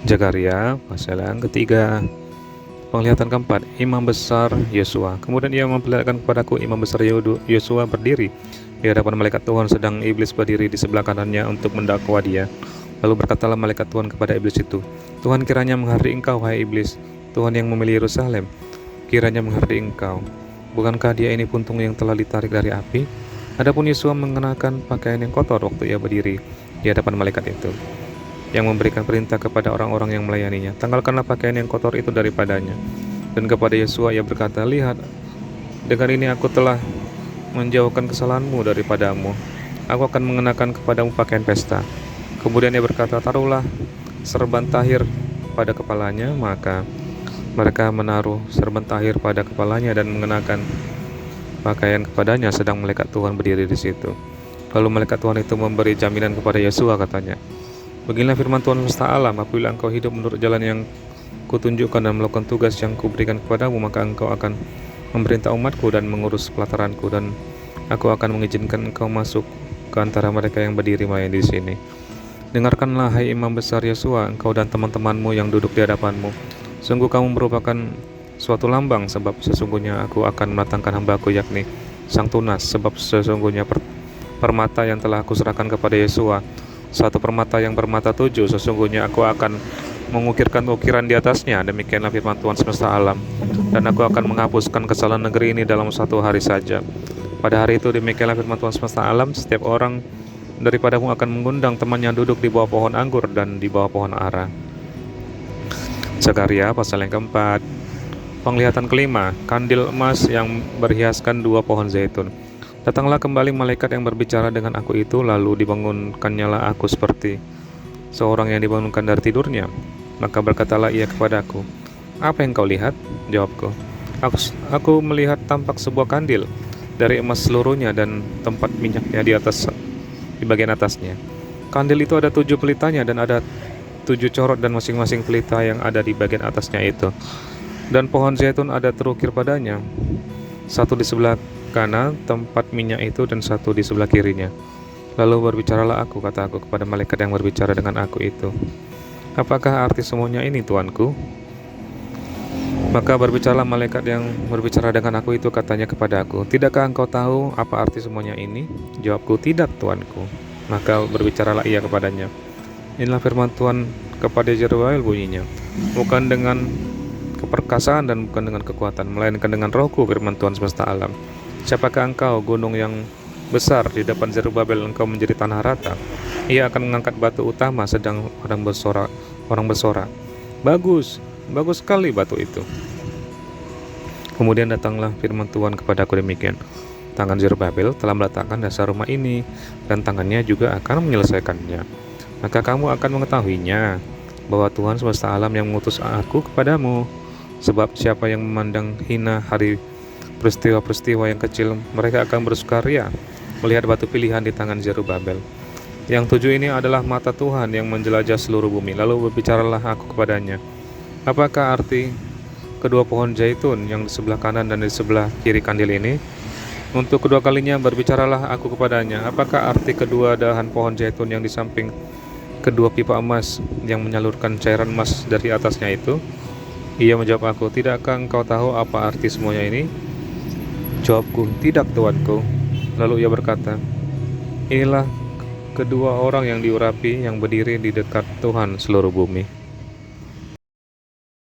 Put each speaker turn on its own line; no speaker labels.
Zakaria pasal yang ketiga. Penglihatan keempat, Imam Besar Yosua. Kemudian ia memperlihatkan kepadaku Imam Besar Yosua berdiri di hadapan malaikat Tuhan, sedang iblis berdiri di sebelah kanannya untuk mendakwa dia. Lalu berkatalah malaikat Tuhan kepada iblis itu, Tuhan kiranya menghardik engkau, wahai iblis, Tuhan yang memilih Yerusalem, kiranya menghardik engkau. Bukankah dia ini puntung yang telah ditarik dari api? Adapun Yosua mengenakan pakaian yang kotor waktu ia berdiri di hadapan malaikat itu, yang memberikan perintah kepada orang-orang yang melayaninya, tanggalkanlah pakaian yang kotor itu daripadanya. Dan kepada Yosua ia berkata, lihat, dengan ini aku telah menjauhkan kesalahanmu daripadamu. Aku akan mengenakan kepadamu pakaian pesta. Kemudian ia berkata, taruhlah serban tahir pada kepalanya. Maka mereka menaruh serban tahir pada kepalanya dan mengenakan pakaian kepadanya, sedang malaikat Tuhan berdiri di situ. Lalu malaikat Tuhan itu memberi jaminan kepada Yosua, katanya, beginilah firman Tuhan semesta alam, apabila engkau hidup menurut jalan yang kutunjukkan dan melakukan tugas yang kuberikan kepadamu, maka engkau akan memerintah umatku dan mengurus pelataranku, dan aku akan mengizinkan engkau masuk ke antara mereka yang berdiri melayani di sini. Dengarkanlah, hai Imam Besar Yosua, engkau dan teman-temanmu yang duduk di hadapanmu. Sungguh kamu merupakan suatu lambang, sebab sesungguhnya aku akan mendatangkan hambaku, yakni sang tunas, sebab sesungguhnya permata yang telah aku serahkan kepada Yosua, satu permata yang bermata 7, sesungguhnya aku akan mengukirkan ukiran di atasnya. Demikianlah firman Tuhan semesta alam. Dan aku akan menghapuskan kesalahan negeri ini dalam satu hari saja. Pada hari itu, demikianlah firman Tuhan semesta alam, setiap orang daripadamu akan mengundang temannya duduk di bawah pohon anggur dan di bawah pohon ara. Zakaria pasal yang keempat. Penglihatan kelima, kandil emas yang berhiaskan 2 pohon zaitun. Datanglah kembali malaikat yang berbicara dengan aku itu, lalu dibangunkannyalah aku seperti seorang yang dibangunkan dari tidurnya. Maka berkatalah ia kepadaku, apa yang kau lihat? Jawabku, aku melihat tampak sebuah kandil dari emas seluruhnya dan tempat minyaknya di bagian atasnya. Kandil itu ada 7 pelitanya dan ada 7 corot, dan masing-masing pelita yang ada di bagian atasnya itu. Dan pohon zaitun ada terukir padanya, satu di sebelah kanan tempat minyak itu dan satu di sebelah kirinya. Lalu berbicaralah aku, kata aku kepada malaikat yang berbicara dengan aku itu, apakah arti semuanya ini, tuanku? Maka berbicaralah malaikat yang berbicara dengan aku itu, katanya kepada aku, tidakkah engkau tahu apa arti semuanya ini? Jawabku, tidak, tuanku. Maka berbicaralah ia kepadanya, inilah firman Tuhan kepada Zerubbabel bunyinya, bukan dengan keperkasaan dan bukan dengan kekuatan, melainkan dengan rohku, firman Tuhan semesta alam. Siapakah engkau, gunung yang besar? Di depan Zerubbabel engkau menjadi tanah rata. Ia akan mengangkat batu utama, sedang orang bersorak, bagus, bagus sekali batu itu. Kemudian datanglah firman Tuhan kepadaku demikian, tangan Zerubbabel telah meletakkan dasar rumah ini, dan tangannya juga akan menyelesaikannya. Maka kamu akan mengetahuinya, bahwa Tuhan semesta alam yang mengutus aku kepadamu. Sebab siapa yang memandang hina hari peristiwa-peristiwa yang kecil, mereka akan bersukaria melihat batu pilihan di tangan Zerubbabel. Yang 7 ini adalah mata Tuhan yang menjelajah seluruh bumi. Lalu berbicaralah aku kepadanya, apakah arti kedua pohon zaitun yang di sebelah kanan dan di sebelah kiri kandil ini? Untuk kedua kalinya berbicaralah aku kepadanya, apakah arti kedua dahan pohon zaitun yang di samping kedua pipa emas yang menyalurkan cairan emas dari atasnya itu? Ia menjawab aku, tidakkah engkau tahu apa arti semuanya ini? Jawabku, tidak, tuanku. Lalu ia berkata, inilah kedua orang yang diurapi yang berdiri di dekat Tuhan seluruh bumi.